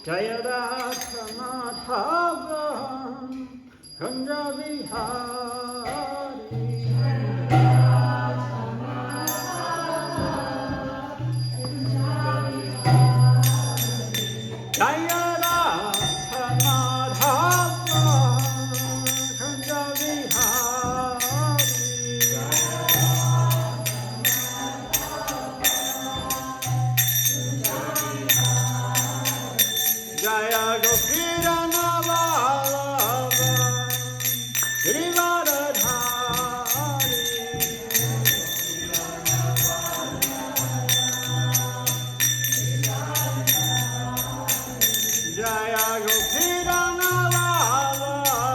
Jaya Radha Madhava Kunja Vihari Jaya Radha Madhava Kunja Vihari Jaya Gopira Navalava Giridharadhari Jaya Gopira Navalava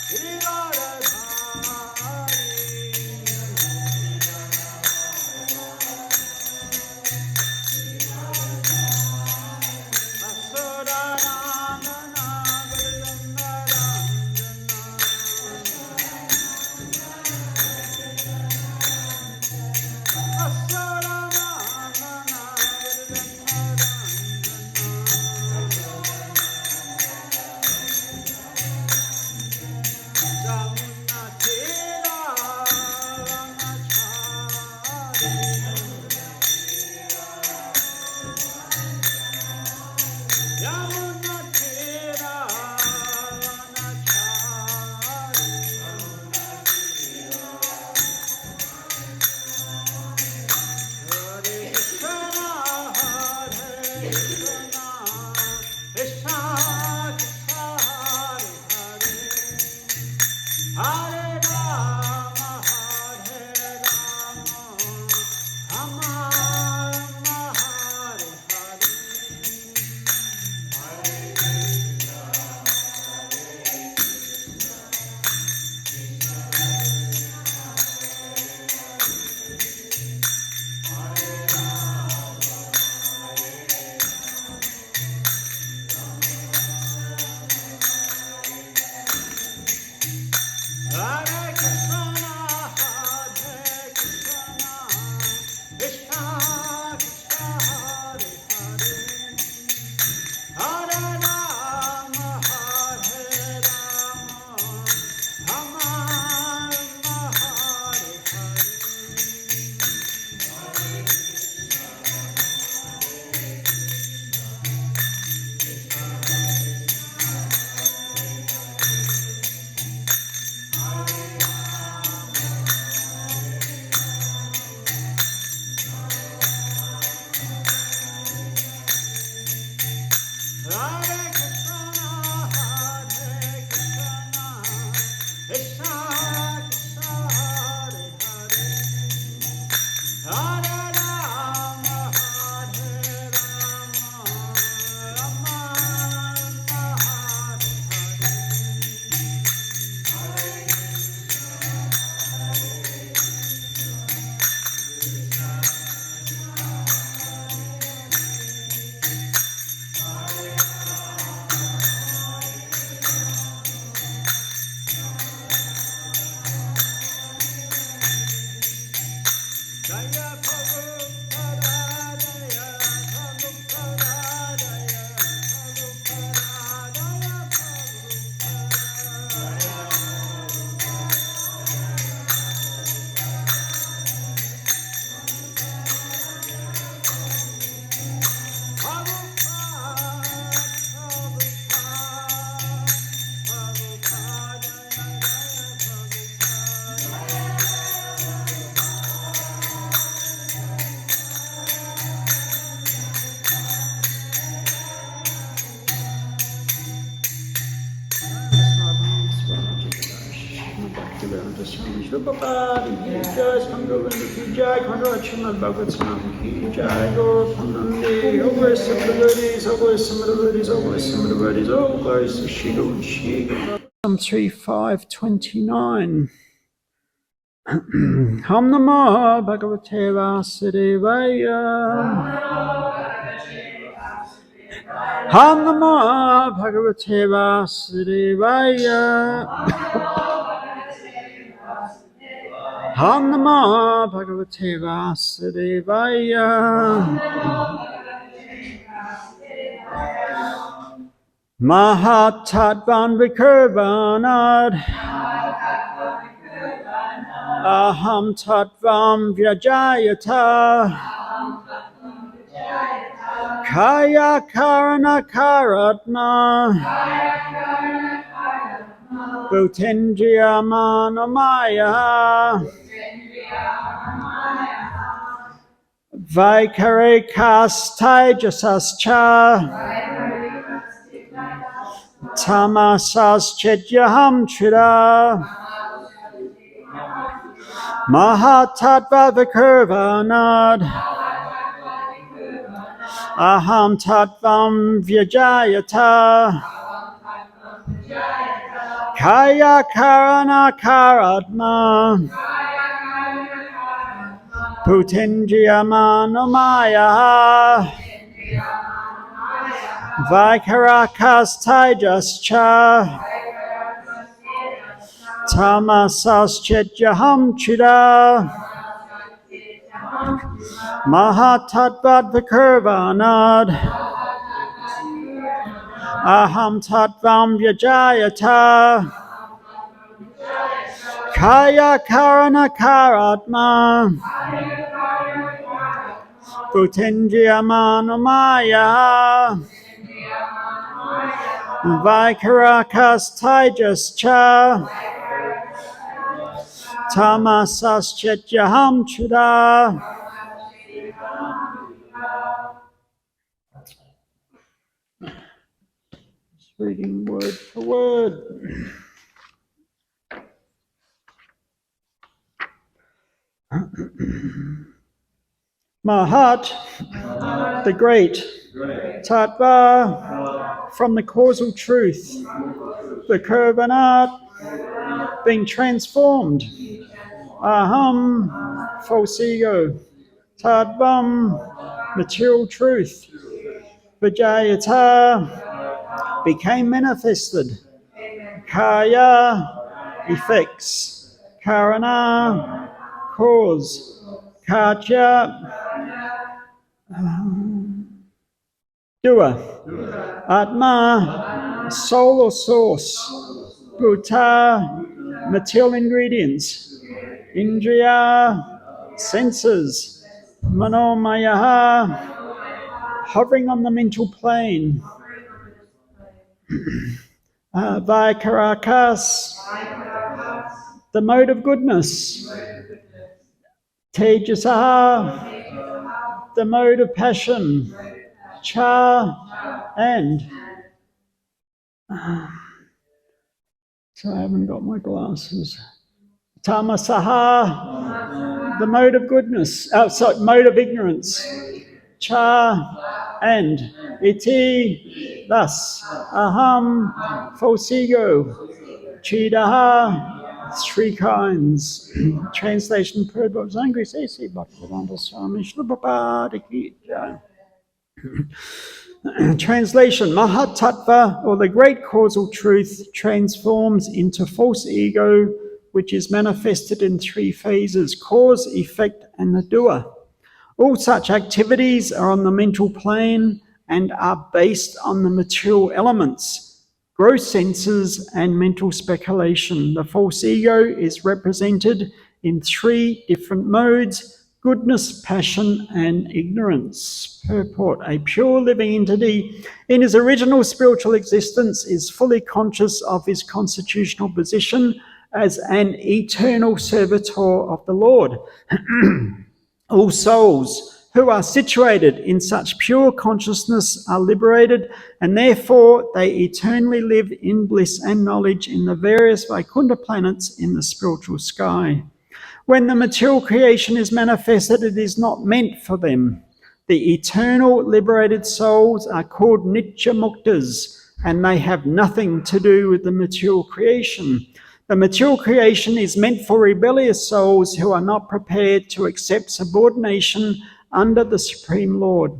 Giridharadhari Bhaktivedanta Swami Srila Prabhupada ki jai, ISKCON Govinda ki jai, Srimad Bhagavatam ki jai, Gaur Purnandi, all glories to the devotees, all glories to the devotees, all glories to the devotees, all glories to Shri Guru Shri Guru. 3529. Ham Namo Bhagavate Vasudevaya. Ham Namo Bhagavate Vasudevaya. Ham Namo Bhagavate Vasudevaya. Mahatatvan Vikurvanad. Aham Tatvam Vyajayata. Kaya Karana Karatma. Bhutendriya Manomaya. Vaikarikas Taijasascha. Tamasas Chetyaham Trida. Mahatattva Vikurvanad. Aham Tattvam Vyajayata. Kaya Karana Karatma. Bhutendriya Manomaya. Vaikarakas Taijascha. Tamasas Chetyaham Chida. Mahatattva Vikurvanad. Aham Tattvam Vyajayata. Kaya Karana Karatma. Bhutendriya Manomaya. Vaikarakas Taijascha. Tamasas Chetyaham Chida. Reading word for word. Mahat, the great. Tattva, from the causal truth. The Kurvanat, being transformed. Aham, false ego. Tattvam, material truth. Vijayata, became manifested. Kaya, effects. Karana, cause. Karya, doer. Atma, soul or source. Bhuta, material ingredients. Indriya, senses. Manomaya, hovering on the mental plane. Vaikarakas, the mode of goodness. Tejasaha, the mode of passion. Cha, and. So I haven't got my glasses. Tamasaha, the mode of goodness. Mode of ignorance. Cha, and. Iti, thus. Aham, false ego. Chidaha, three kinds. Translation per Bhakti Sesi Bhaktivedanta Swami Srila Prabhupada ki jai. Translation: Mahatattva, or the great causal truth, transforms into false ego, which is manifested in three phases: cause, effect, and the doer. All such activities are on the mental plane and are based on the material elements, gross senses, and mental speculation. The false ego is represented in three different modes: goodness, passion, and ignorance. Purport: a pure living entity in his original spiritual existence is fully conscious of his constitutional position as an eternal servitor of the Lord. All souls who are situated in such pure consciousness are liberated, and therefore they eternally live in bliss and knowledge in the various Vaikuntha planets in the spiritual sky. When the material creation is manifested, it is not meant for them. The eternal liberated souls are called Nitya Muktas, and they have nothing to do with the material creation. The material creation is meant for rebellious souls who are not prepared to accept subordination under the Supreme Lord.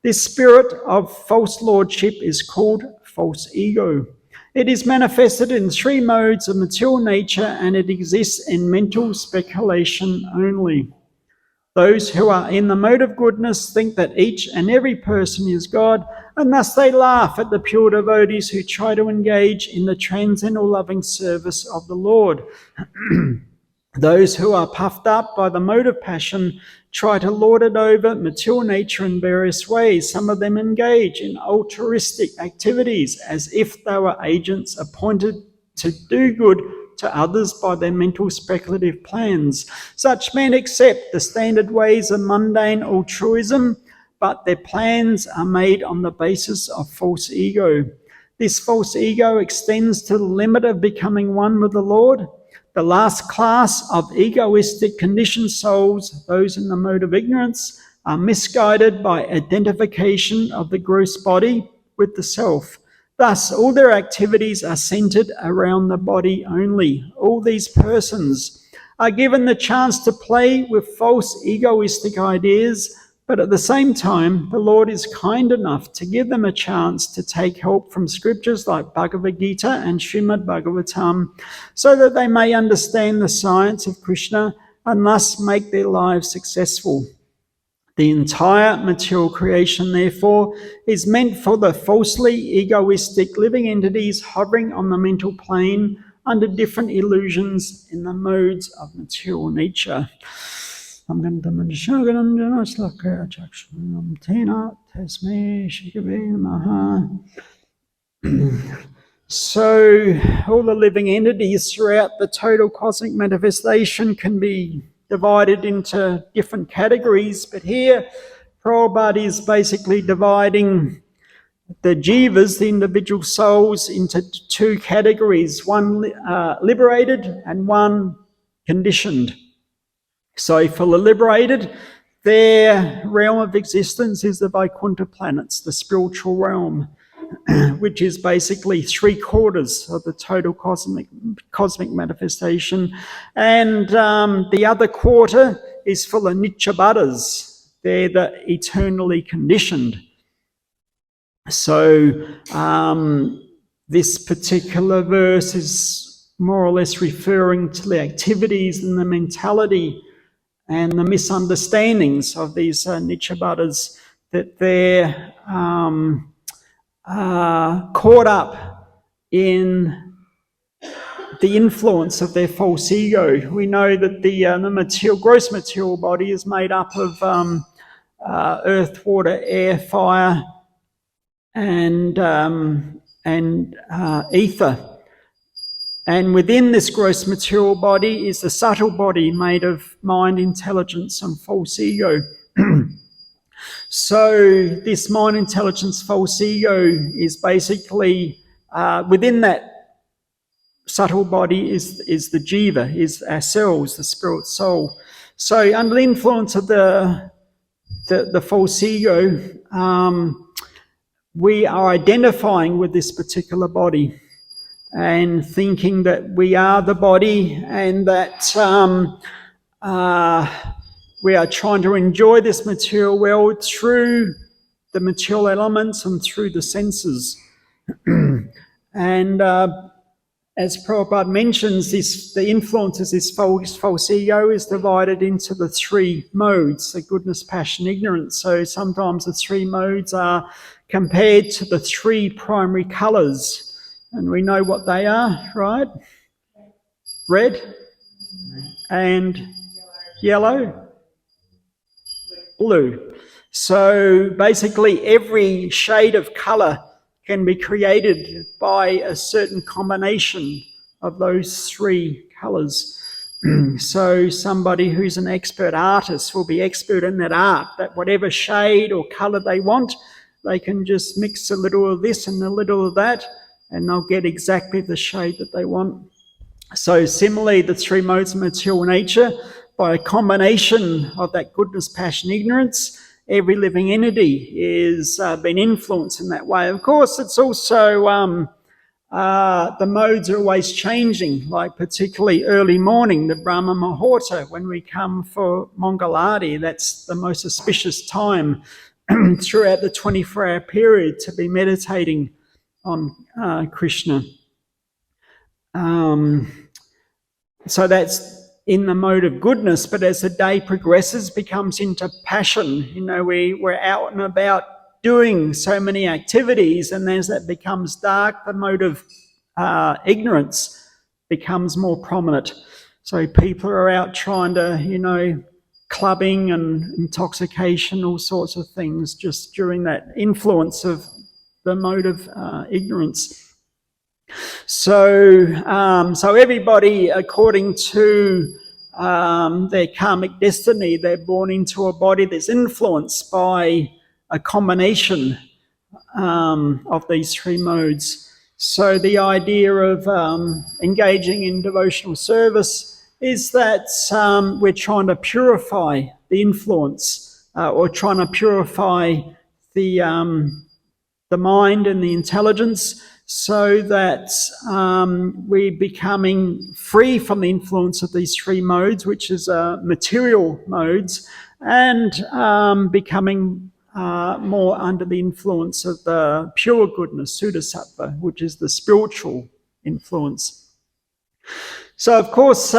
This spirit of false lordship is called false ego. It is manifested in 3 modes of material nature, and it exists in mental speculation only. Those who are in the mode of goodness think that each and every person is God, and thus they laugh at the pure devotees who try to engage in the transcendental loving service of the Lord. Those who are puffed up by the mode of passion try to lord it over material nature in various ways. Some of them engage in altruistic activities as if they were agents appointed to do good to others by their mental speculative plans. Such men accept the standard ways of mundane altruism, but their plans are made on the basis of false ego. This false ego extends to the limit of becoming one with the Lord. The last class of egoistic conditioned souls, those in the mode of ignorance, are misguided by identification of the gross body with the self. Thus, all their activities are centered around the body only. All these persons are given the chance to play with false egoistic ideas, but at the same time, the Lord is kind enough to give them a chance to take help from scriptures like Bhagavad Gita and Srimad Bhagavatam, so that they may understand the science of Krishna and thus make their lives successful. The entire material creation, therefore, is meant for the falsely egoistic living entities hovering on the mental plane under different illusions in the modes of material nature. So, all the living entities throughout the total cosmic manifestation can be divided into different categories, but here Prabhupada is basically dividing the jivas, the individual souls, into 2 categories, one liberated and one conditioned. So for the liberated, their realm of existence is the Vaikuntha planets, the spiritual realm, which is basically 3/4 of the total cosmic manifestation. And the other quarter is for the Nityabadas. They're the eternally conditioned. So this particular verse is more or less referring to the activities and the mentality and the misunderstandings of these Nityabadas, that they're caught up in the influence of their false ego. We know that the gross material body is made up of earth, water, air, fire, and ether. And within this gross material body is the subtle body made of mind, intelligence, and false ego. So this mind, intelligence, false ego is basically, within that subtle body is the jiva, is ourselves, the spirit soul. So under the influence of the false ego, we are identifying with this particular body and thinking that we are the body, and that we are trying to enjoy this material world through the material elements and through the senses. And as Prabhupada mentions, the influence of this false ego is divided into the 3 modes, the goodness, passion, ignorance. So sometimes the 3 modes are compared to the 3 primary colours. And we know what they are, right? Red and yellow, blue. So basically every shade of colour can be created by a certain combination of those 3 colours. So somebody who's an expert artist will be expert in that art, that whatever shade or colour they want, they can just mix a little of this and a little of that, and they'll get exactly the shade that they want. So similarly, the three modes of material nature, by a combination of that goodness, passion, ignorance, every living entity is been influenced in that way. Of course, it's also the modes are always changing, like particularly early morning, the Brahma Muhurta, when we come for Mangalarti, that's the most auspicious time throughout the 24-hour period to be meditating on Krishna. So that's in the mode of goodness, but as the day progresses, becomes into passion. We're out and about doing so many activities, and as that becomes dark, the mode of ignorance becomes more prominent. So people are out trying to, clubbing and intoxication, all sorts of things, just during that influence of the mode of ignorance. So everybody, according to their karmic destiny, they're born into a body that's influenced by a combination of these three modes. So the idea of engaging in devotional service is that we're trying to purify the influence, or trying to purify the mind and the intelligence, so that we're becoming free from the influence of these three modes, which is material modes, and becoming more under the influence of the pure goodness, Sudasattva, which is the spiritual influence. So, of course,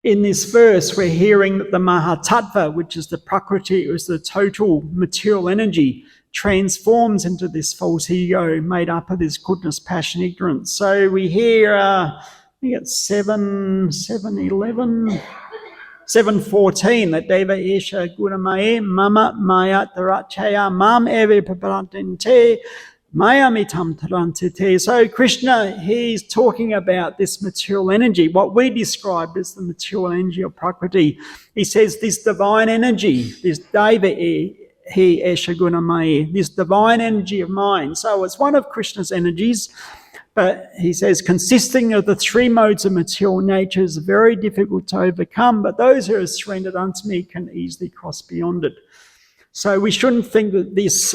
in this verse, we're hearing that the Mahatattva, which is the Prakriti, is the total material energy, transforms into this false ego made up of this goodness, passion, ignorance. So we hear, I think it's 7:14, that Deva Esha Gunamaye Mama Maya Tarachaya Mam Eve Paparantente Maya Mitam Tarantite. So Krishna, he's talking about this material energy, what we described as the material energy of Prakriti. He says this divine energy, this Deva He Esha Gunamaye, this divine energy of mind. So it's one of Krishna's energies, but he says consisting of the three modes of material nature is very difficult to overcome, but those who are surrendered unto me can easily cross beyond it. So we shouldn't think that this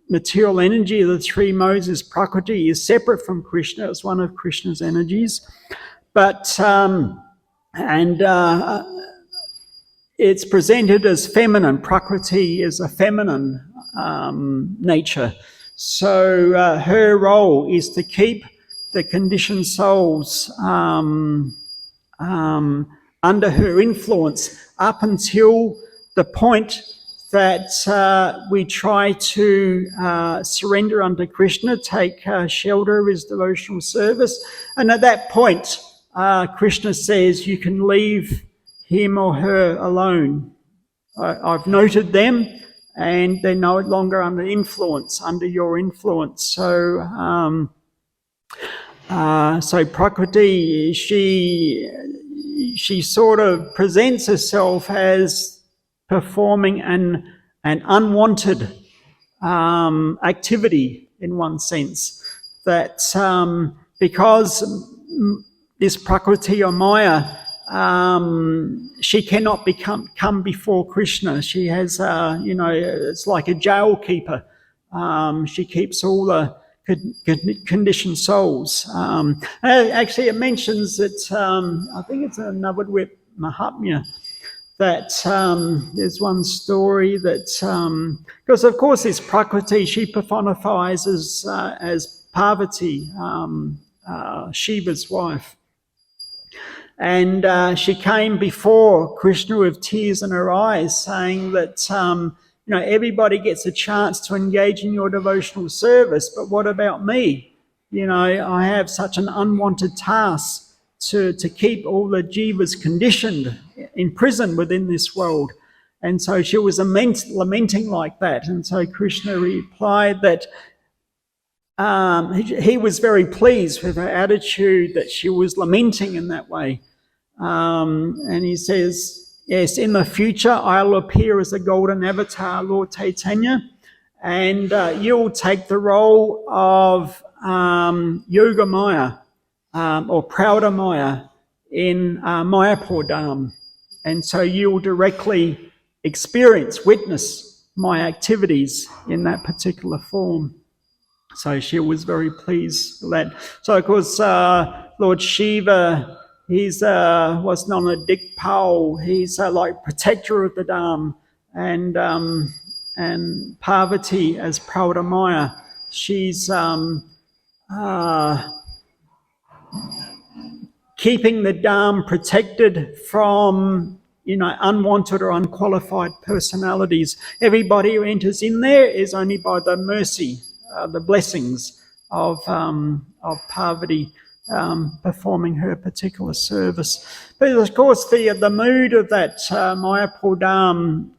material energy of the three modes is Prakriti, is separate from Krishna. It's one of Krishna's energies, but it's presented as feminine. Prakriti is a feminine nature. So her role is to keep the conditioned souls under her influence up until the point that we try to surrender unto Krishna, take shelter of his devotional service. And at that point, Krishna says, you can leave him or her alone. I've noted them, and they're no longer under your influence. So Prakriti, she sort of presents herself as performing an unwanted activity in one sense, that because this Prakriti or Maya, she cannot come before Krishna. She has, it's like a jail keeper. She keeps all the conditioned souls. Actually, it mentions that, I think it's a Navadvip Mahatmya, that there's one story that, because of course this Prakriti, she personifies as Parvati, Shiva's wife. And she came before Krishna with tears in her eyes, saying that, everybody gets a chance to engage in your devotional service, but what about me? I have such an unwanted task to keep all the jivas conditioned, imprisoned within this world. And so she was lamenting like that. And so Krishna replied that he was very pleased with her attitude that she was lamenting in that way. And he says, yes, in the future I'll appear as a golden avatar, Lord Chaitanya, and you'll take the role of Yoga Maya or Prouder Maya in Mayapur Dham. And so you'll directly witness my activities in that particular form. So she was very pleased with that. So of course, Lord Shiva, he's was known as Dikpal. He's like protector of the Dham, and Parvati as Prouder Maya. She's keeping the Dham protected from unwanted or unqualified personalities. Everybody who enters in there is only by the mercy, the blessings of Parvati performing her particular service. But of course, the mood of that Mayapur Dham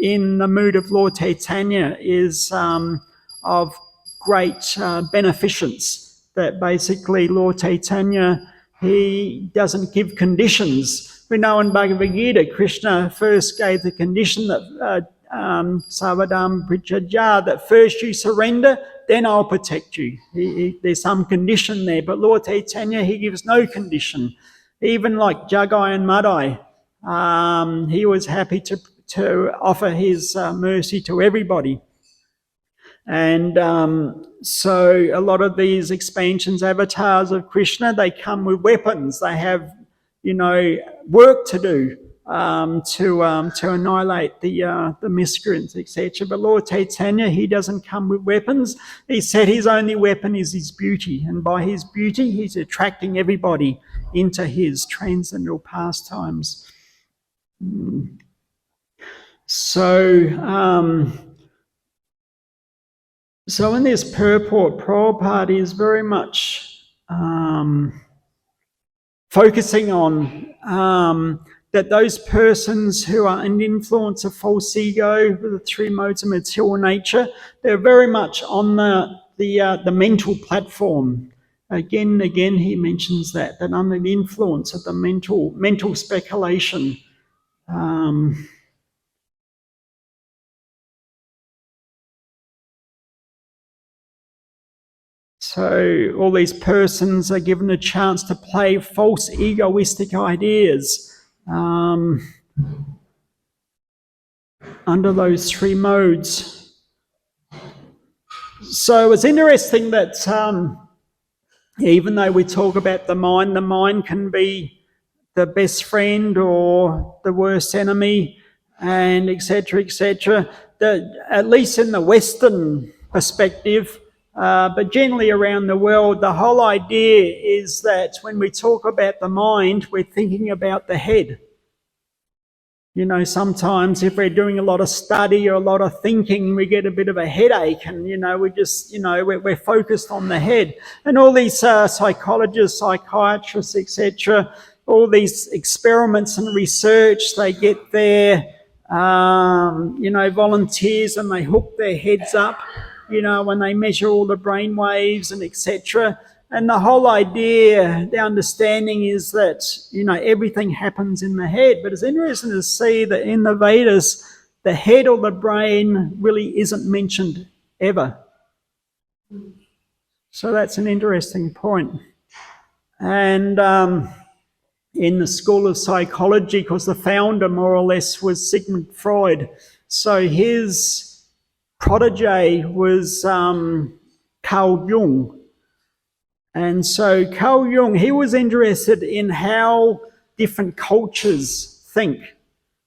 in the mood of Lord Chaitanya is of great beneficence. That basically Lord Chaitanya, he doesn't give conditions. We know in Bhagavad Gita, Krishna first gave the condition that Savadam Prichaja, that first you surrender, then I'll protect you. There's some condition there, but Lord Chaitanya, he gives no condition. Even like Jagai and Madai, he was happy to offer his mercy to everybody. And so a lot of these expansions, avatars of Krishna, they come with weapons. They have, work to do to annihilate the miscreants, etc. But Lord Chaitanya, he doesn't come with weapons. He said his only weapon is his beauty, and by his beauty, he's attracting everybody into his transcendental pastimes. So in this purport, Prabhupada is very much focusing on that those persons who are in the influence of false ego, with the three modes of material nature, they're very much on the mental platform. Again and again he mentions that under the influence of the mental speculation. So all these persons are given a chance to play false egoistic ideas under those three modes. So it's interesting that even though we talk about the mind can be the best friend or the worst enemy, and etc., that at least in the Western perspective, but generally around the world, the whole idea is that when we talk about the mind, we're thinking about the head. Sometimes if we're doing a lot of study or a lot of thinking, we get a bit of a headache, and we're focused on the head. And all these psychologists, psychiatrists, etc., all these experiments and research, they get their volunteers and they hook their heads up, when they measure all the brain waves and etc. And the whole idea, the understanding is that, everything happens in the head. But it's interesting to see that in the Vedas, the head or the brain really isn't mentioned ever. So that's an interesting point. And in the school of psychology, because the founder more or less was Sigmund Freud, so his protege was Carl Jung. And so Carl Jung, he was interested in how different cultures think.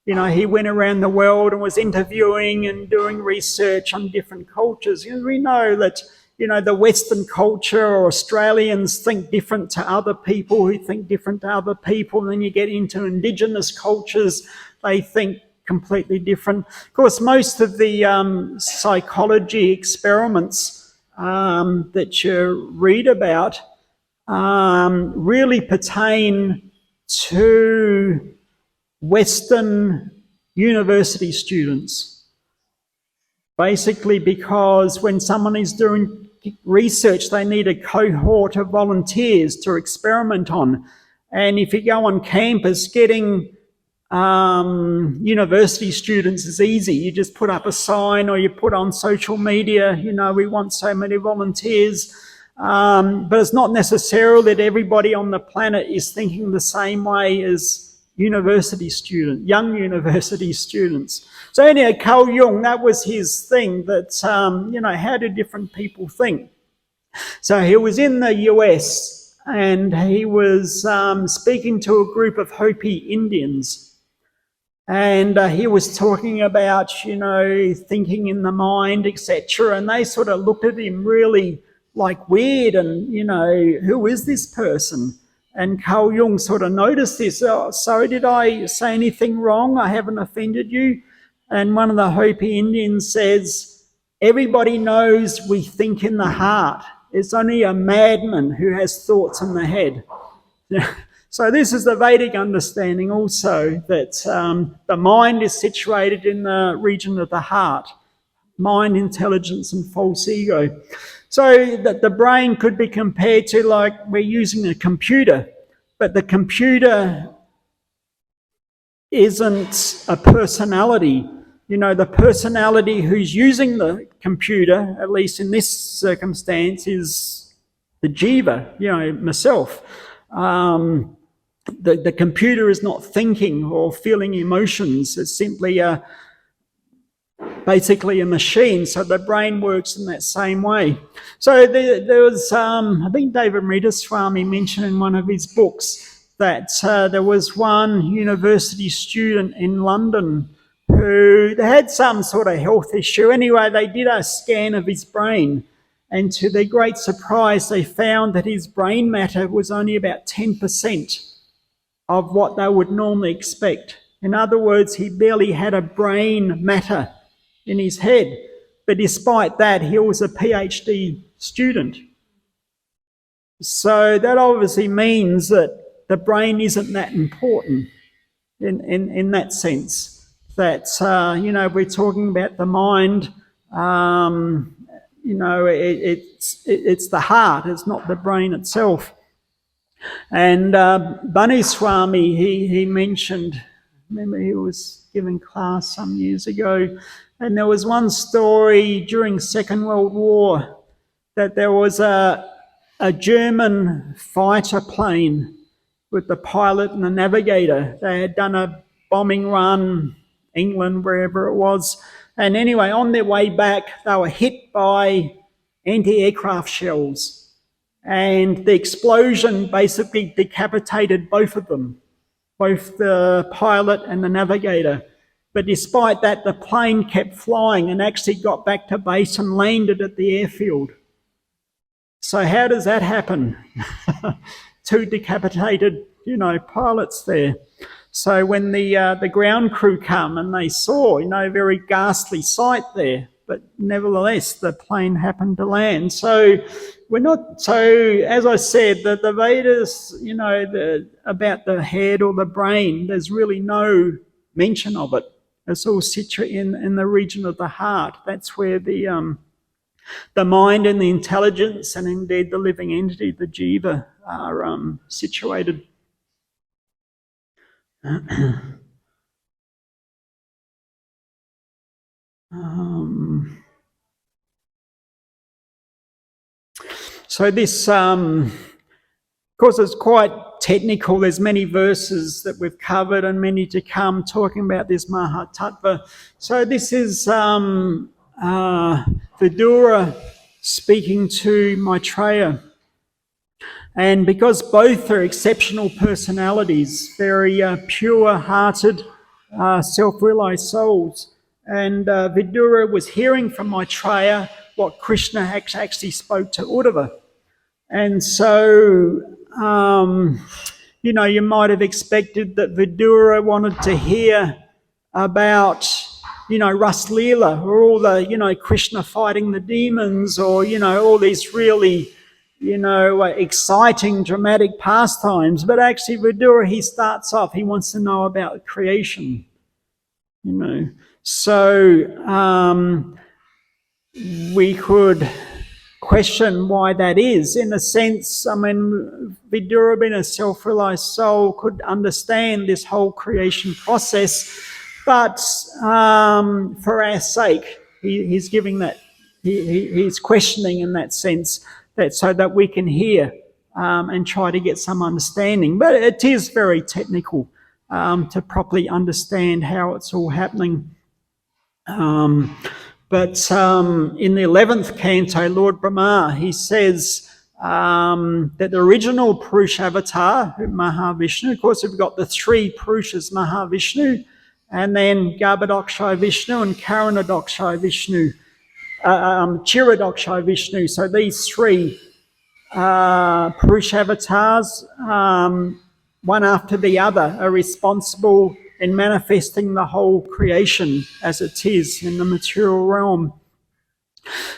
He went around the world and was interviewing and doing research on different cultures. We know that, the Western culture, or Australians think different to other people who think different to other people. And then you get into indigenous cultures, they think completely different. Of course, most of the psychology experiments that you read about really pertain to Western university students. Basically because when someone is doing research, they need a cohort of volunteers to experiment on. And if you go on campus, getting university students is easy. You just put up a sign or you put on social media, we want so many volunteers. But it's not necessarily that everybody on the planet is thinking the same way as young university students. So anyhow, Carl Jung, that was his thing, that, how do different people think? So he was in the US and he was speaking to a group of Hopi Indians. And he was talking about, thinking in the mind, etc. And they sort of looked at him really like weird and, who is this person? And Carl Jung sort of noticed this. Oh, sorry, did I say anything wrong? I haven't offended you? And one of the Hopi Indians says, everybody knows we think in the heart. It's only a madman who has thoughts in the head. So this is the Vedic understanding also, that the mind is situated in the region of the heart. Mind, intelligence and false ego. So that the brain could be compared to like we're using a computer, but the computer isn't a personality. The personality who's using the computer, at least in this circumstance, is the jiva, myself. The computer is not thinking or feeling emotions. It's simply basically a machine. So the brain works in that same way. So there was, I think David Swami mentioned in one of his books that there was one university student in London who had some sort of health issue. Anyway, they did a scan of his brain. And to their great surprise, they found that his brain matter was only about 10% of what they would normally expect. In other words, he barely had a brain matter in his head. But despite that, he was a PhD student. So that obviously means that the brain isn't that important in that sense. That, we're talking about the mind, it's the heart, it's not the brain itself. And Bunny Swami, he mentioned, remember he was giving class some years ago, and there was one story during Second World War that there was a German fighter plane with the pilot and the navigator. They had done a bombing run, England, wherever it was. And anyway, on their way back, they were hit by anti-aircraft shells. And the explosion basically decapitated both of them, both the pilot and the navigator. But despite that, the plane kept flying and actually got back to base and landed at the airfield. So how does that happen? Two decapitated, pilots there. So when the ground crew come and they saw, a very ghastly sight there, but nevertheless, the plane happened to land. So as I said, the Vedas, about the head or the brain, there's really no mention of it. It's all situated in the region of the heart. That's where the mind and the intelligence and indeed the living entity, the jiva, are situated. So this, of course, it's quite technical. There's many verses that we've covered and many to come talking about this Mahatattva. So this is Vidura speaking to Maitreya. And because both are exceptional personalities, very pure-hearted, self-realized souls, and Vidura was hearing from Maitreya what Krishna actually spoke to Uddhava. And so, you might have expected that Vidura wanted to hear about, Ras Leela, or all the, Krishna fighting the demons, or, all these really, exciting, dramatic pastimes. But actually, Vidura, he starts off, he wants to know about creation, So, we could question why that is. In a sense, I mean, Vidura, being a self-realized soul, could understand this whole creation process, but for our sake, he's giving that, he's questioning in that sense, that so that we can hear and try to get some understanding. But it is very technical to properly understand how it's all happening. But in the 11th canto, Lord Brahma, he says that the original Purusha avatar, Mahavishnu, of course we've got the three Purushas, Mahavishnu, and then Garbhodakshaya Vishnu and Karanodakshaya Vishnu, Chiradakshaya Vishnu. So these three Purusha avatars, one after the other, are responsible in manifesting the whole creation as it is in the material realm.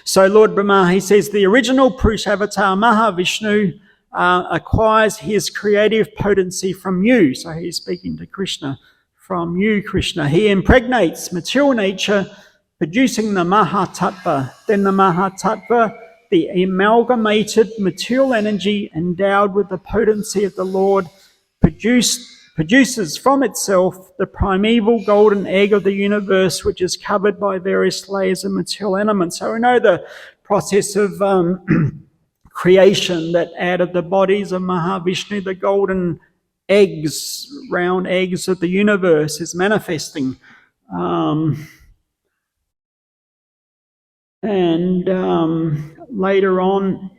So Lord Brahma, he says, the original Purusha avatar, Mahavishnu, acquires his creative potency from you. So he's speaking to Krishna. From you, Krishna. He impregnates material nature, producing the Mahatattva. Then the Mahatattva, the amalgamated material energy endowed with the potency of the Lord, produces from itself the primeval golden egg of the universe, which is covered by various layers of material elements. So we know the process of creation, that out of the bodies of Mahavishnu, the golden eggs, round eggs of the universe is manifesting. Later on,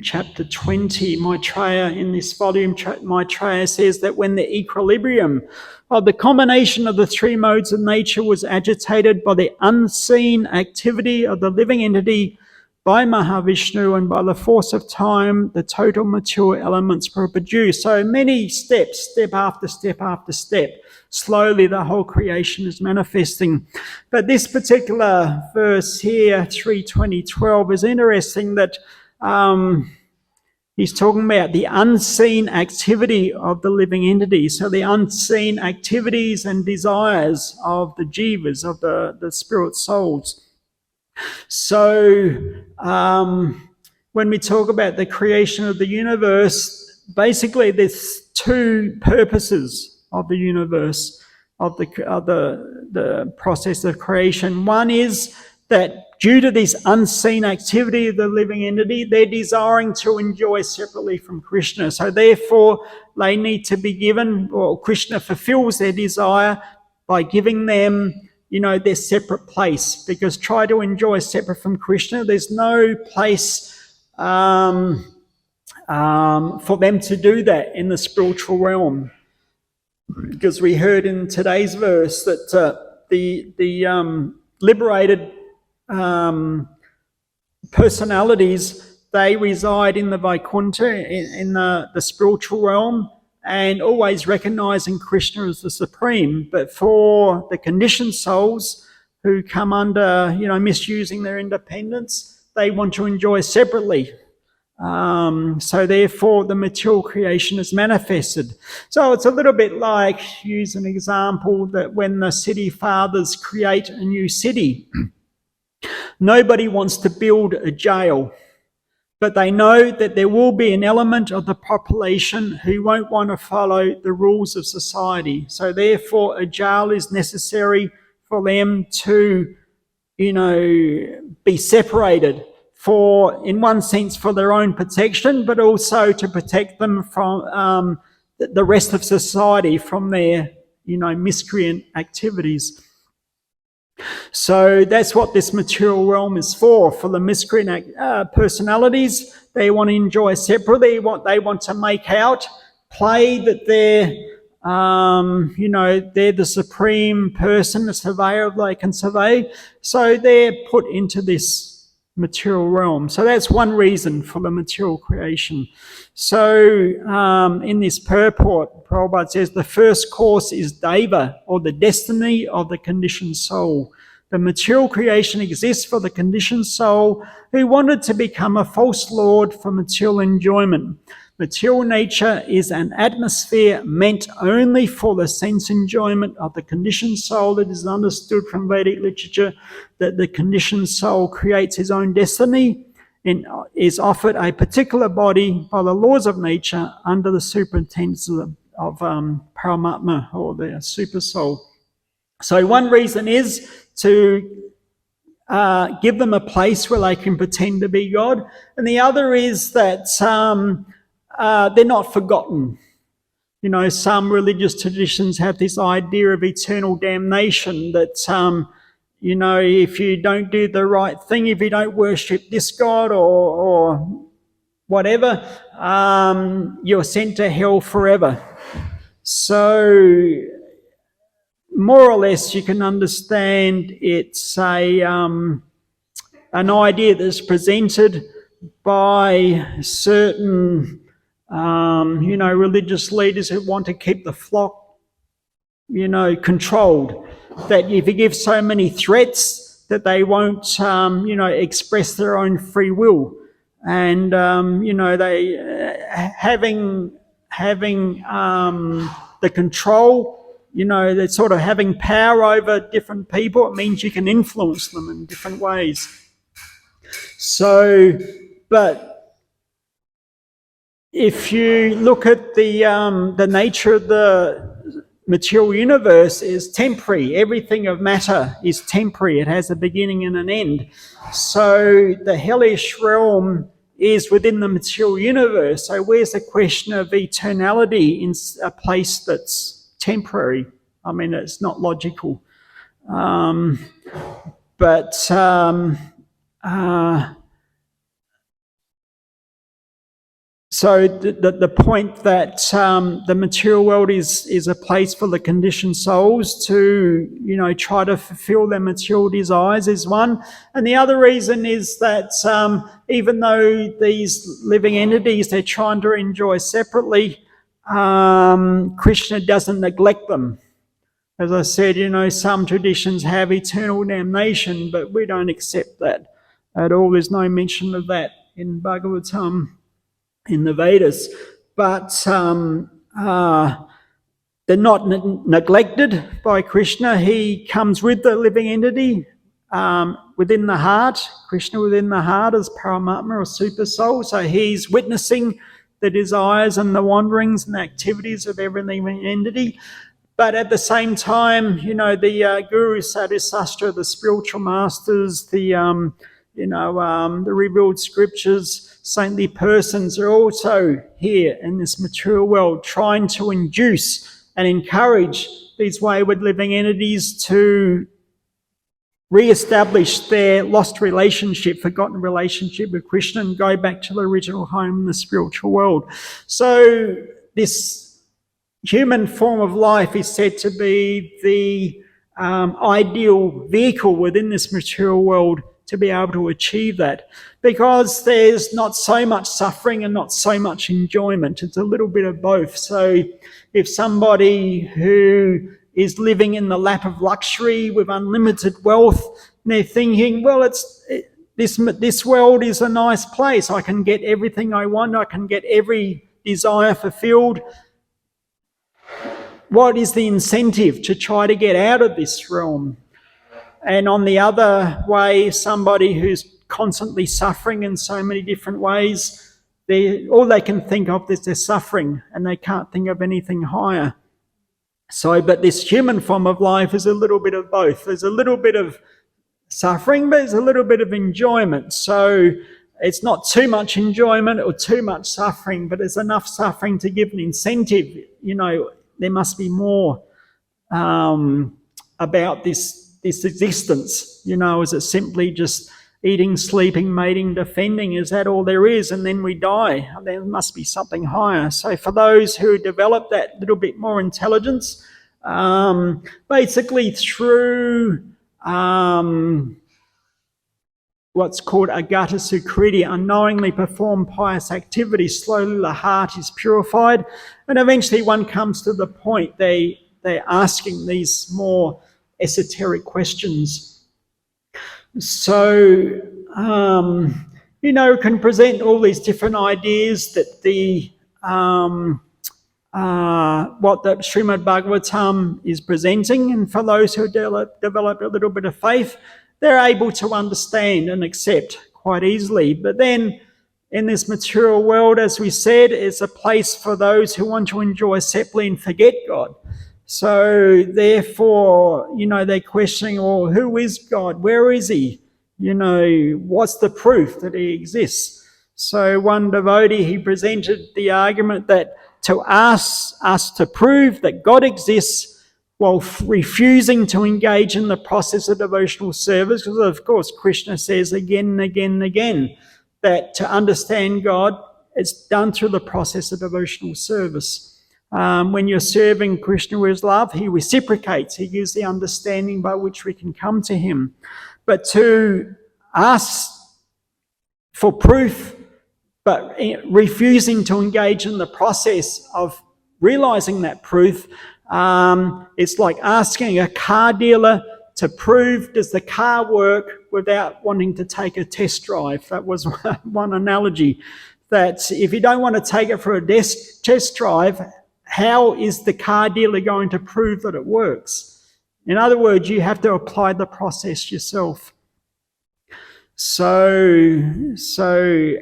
chapter 20, Maitreya, in this volume, Maitreya says that when the equilibrium of the combination of the three modes of nature was agitated by the unseen activity of the living entity by Mahavishnu and by the force of time, the total material elements were produced. So many steps, step after step after step, slowly the whole creation is manifesting. But this particular verse here, 3:20:12, is interesting that he's talking about the unseen activity of the living entity. So the unseen activities and desires of the jivas, of the spirit souls. So when we talk about the creation of the universe, basically there's two purposes of the universe, of the process of creation. One is that due to this unseen activity of the living entity, they're desiring to enjoy separately from Krishna. So therefore, they need to be given, or Krishna fulfills their desire by giving them, their separate place. Because try to enjoy separate from Krishna, there's no place for them to do that in the spiritual realm. Because we heard in today's verse that the liberated personalities, they reside in the Vaikuntha, in the spiritual realm, and always recognizing Krishna as the supreme. But for the conditioned souls who come under, misusing their independence, they want to enjoy separately. So therefore the material creation is manifested. So it's a little bit like, use an example, that when the city fathers create a new city, nobody wants to build a jail, but they know that there will be an element of the population who won't want to follow the rules of society. So therefore a jail is necessary for them to, be separated, for, in one sense, for their own protection, but also to protect them from the rest of society from their, miscreant activities. So that's what this material realm is for the miscreant personalities. They want to enjoy separately what they want to make out, play that they're, they're the supreme person, the surveyor of they can survey. So they're put into this material realm. So that's one reason for the material creation. So in this purport, Prabhupada says the first course is Deva, or the destiny of the conditioned soul. The material creation exists for the conditioned soul who wanted to become a false lord for material enjoyment. Material nature is an atmosphere meant only for the sense enjoyment of the conditioned soul. It is understood from Vedic literature that the conditioned soul creates his own destiny and is offered a particular body by the laws of nature under the superintendence of Paramatma, or the super soul. So one reason is to give them a place where they can pretend to be God, and the other is that they're not forgotten. You know, some religious traditions have this idea of eternal damnation, that you know, if you don't do the right thing, if you don't worship this God or whatever, you're sent to hell forever. So more or less you can understand it's an idea that's presented by certain you know, religious leaders who want to keep the flock, you know, controlled. That if you give so many threats that they won't, you know, express their own free will. And, you know, they having the control, you know, they're sort of having power over different people. It means you can influence them in different ways. So, but if you look at the nature of the material universe is temporary. Everything of matter is temporary. It has a beginning and an end. So the hellish realm is within the material universe. So where's the question of eternality in a place that's temporary? I mean, it's not logical. So the point that the material world is a place for the conditioned souls to, you know, try to fulfill their material desires is one. And the other reason is that even though these living entities, they're trying to enjoy separately, Krishna doesn't neglect them. As I said, you know, some traditions have eternal damnation, but we don't accept that at all. There's no mention of that in Bhagavatam, in the Vedas. But they're not neglected by Krishna. He comes with the living entity within the heart. Krishna within the heart is Paramatma, or super soul. So he's witnessing the desires and the wanderings and the activities of every living entity. But at the same time, you know, the Guru, Sadhu, Sastra, the spiritual masters, the revealed scriptures, saintly persons are also here in this material world trying to induce and encourage these wayward living entities to re-establish their lost relationship, forgotten relationship with Krishna, and go back to the original home in the spiritual world. So this human form of life is said to be the ideal vehicle within this material world to be able to achieve that, because there's not so much suffering and not so much enjoyment. It's a little bit of both. So if somebody who is living in the lap of luxury with unlimited wealth, and they're thinking, well, this world is a nice place. I can get everything I want. I can get every desire fulfilled. What is the incentive to try to get out of this realm? And on the other way, somebody who's constantly suffering in so many different ways, all they can think of is their suffering, and they can't think of anything higher. So, but this human form of life is a little bit of both. There's a little bit of suffering, but there's a little bit of enjoyment. So it's not too much enjoyment or too much suffering, but there's enough suffering to give an incentive. You know, there must be more about this existence. You know, is it simply just eating, sleeping, mating, defending? Is that all there is? And then we die. There must be something higher. So for those who develop that little bit more intelligence, basically through what's called agata sukriti, unknowingly perform pious activities, slowly the heart is purified, and eventually one comes to the point they're asking these more esoteric questions So, can present all these different ideas that what the Srimad Bhagavatam is presenting, and for those who develop a little bit of faith, they're able to understand and accept quite easily. But then in this material world, as we said, it's a place for those who want to enjoy separately and forget God. So therefore, they're questioning, well, who is God? Where is he? What's the proof that he exists? So one devotee, he presented the argument that to ask us to prove that God exists while refusing to engage in the process of devotional service, because of course Krishna says again and again and again that to understand God, it's done through the process of devotional service. When you're serving Krishna with his love, he reciprocates. He gives the understanding by which we can come to him. But to ask for proof, but refusing to engage in the process of realizing that proof, it's like asking a car dealer to prove, does the car work, without wanting to take a test drive. That was one analogy, that if you don't want to take it for a test drive, how is the car dealer going to prove that it works? In other words, you have to apply the process yourself. So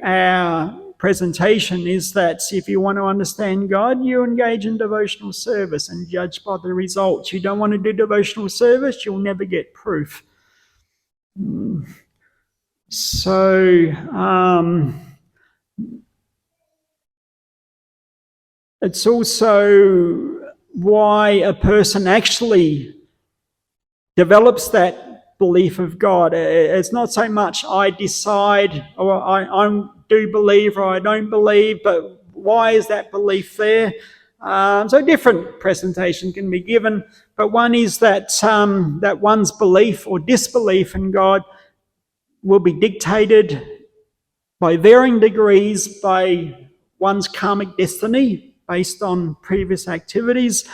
our presentation is that if you want to understand God, you engage in devotional service and judge by the results. You don't want to do devotional service, you'll never get proof. So it's also why a person actually develops that belief of God. It's not so much I decide, or I do believe or I don't believe, but why is that belief there? So different presentation can be given, but one is that that one's belief or disbelief in God will be dictated by varying degrees by one's karmic destiny based on previous activities,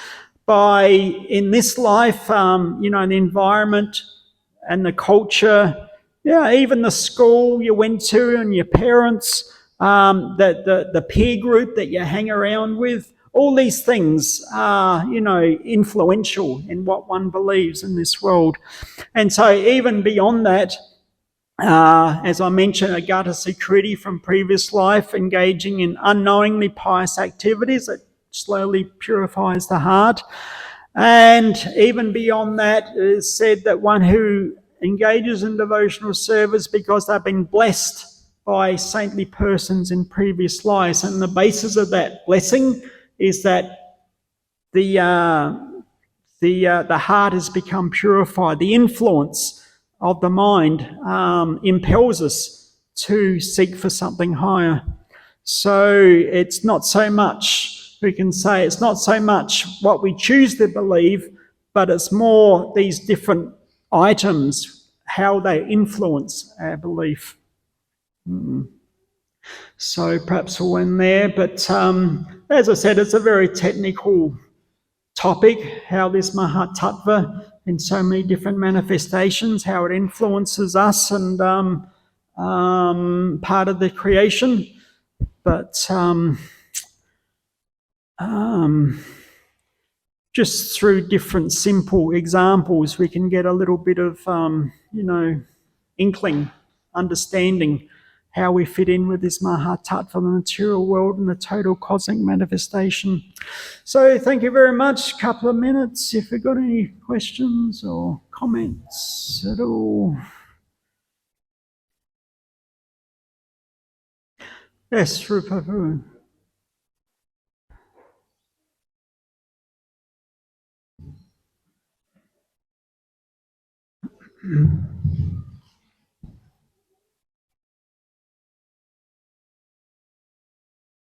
by, in this life, the environment and the culture, even the school you went to and your parents, the peer group that you hang around with. All these things are, influential in what one believes in this world. And so even beyond that, as I mentioned, Agata Sikriti from previous life, engaging in unknowingly pious activities that slowly purifies the heart. And even beyond that, it is said that one who engages in devotional service because they've been blessed by saintly persons in previous lives. And the basis of that blessing is that the heart has become purified. The influence of the mind impels us to seek for something higher. So it's not so much, we can say, it's not so much what we choose to believe, but it's more these different items, how they influence our belief. So perhaps we'll end there, but as I said, it's a very technical topic, how this Mahatattva in so many different manifestations, how it influences us and part of the creation. But just through different simple examples, we can get a little bit of, inkling, understanding how we fit in with this Mahatattva, the material world and the total cosmic manifestation. So thank you very much. A couple of minutes if you've got any questions or comments at all. Yes, Rupapu.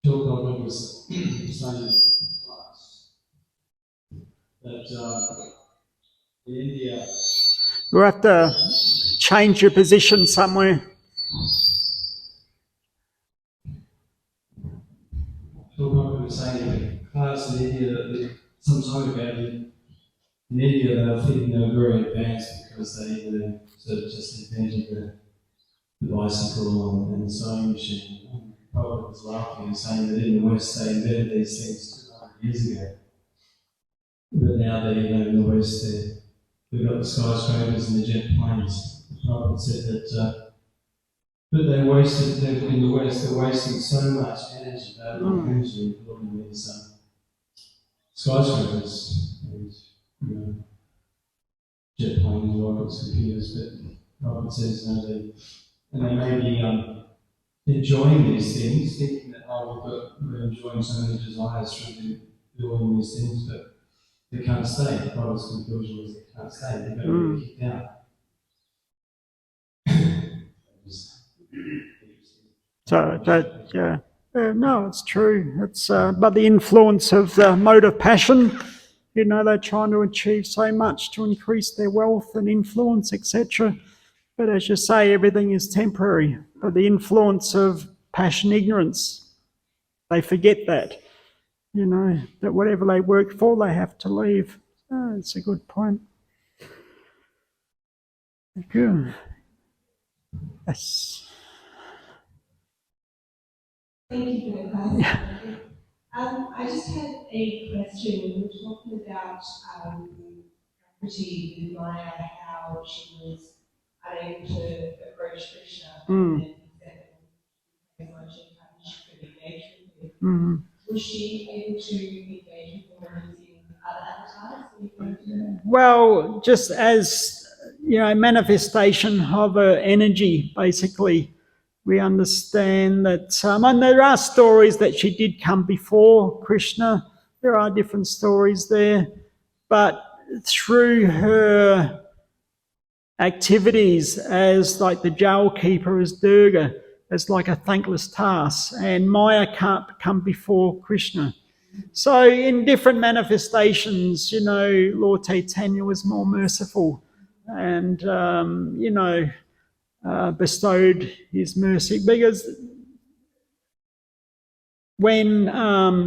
Prabhu was saying that in India, We'll have to change your position somewhere. Prabhu was saying in class in India that some time ago in India, they were thinking they were very advanced because they sort of just invented the bicycle and the sewing machine. Prabhupada was laughing and saying that in the West they invented these things 200 years ago. But now they, in the West, they've got the skyscrapers and the jet planes. Prabhupada said that but they wasted, in the West, they're wasting so much energy, valuable energy in building these skyscrapers and jet planes, rockets, computers. But Prabhupada says, and they may be enjoying these things, thinking that, we're enjoying so many desires through building these things, but they can't stay. Prabhupada's conclusion was they can't stay, they're going to be kicked out. So that, no, it's true. It's but the influence of the mode of passion, they're trying to achieve so much to increase their wealth and influence, etc. But as you say, everything is temporary. But the influence of passion, ignorance, they forget that. That whatever they work for, they have to leave. Oh, it's a good point. Good. Yes. Thank you for the class. I just had a question. We were talking about Priti with Maya, how she was unable to approach Krishna and then as much as she could engage with him. Was she able to engage with him using other avatars? Well, just as manifestation of her energy, basically. We understand that, and there are stories that she did come before Krishna. There are different stories there. But through her activities as like the jail keeper, as Durga, as like a thankless task, and Maya can't come before Krishna. So in different manifestations, Lord Chaitanya was more merciful and, bestowed his mercy, because when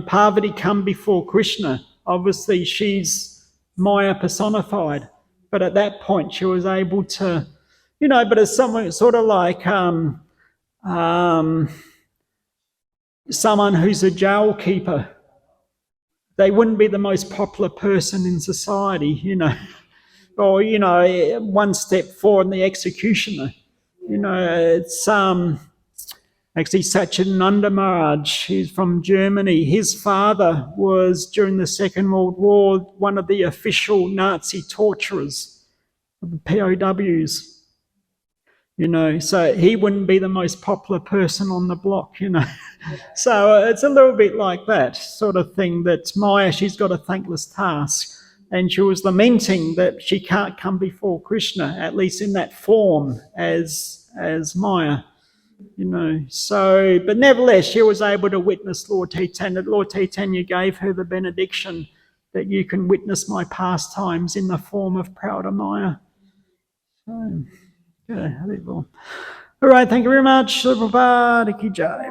Parvati come before Krishna, obviously she's Maya personified, but at that point she was able to, but it's someone sort of like someone who's a jail keeper. They wouldn't be the most popular person in society, or one step forward in the executioner. It's actually Satchidananda Maharaj. He's from Germany. His father was, during the Second World War, one of the official Nazi torturers of the POWs. So he wouldn't be the most popular person on the block. So it's a little bit like that sort of thing. That Maya, she's got a thankless task. And she was lamenting that she can't come before Krishna, at least in that form as Maya, So, but nevertheless, she was able to witness Lord Chaitanya. Lord Chaitanya gave her the benediction that you can witness my pastimes in the form of prouder Maya. So, yeah, all right, thank you very much. Prabhupada ki jai.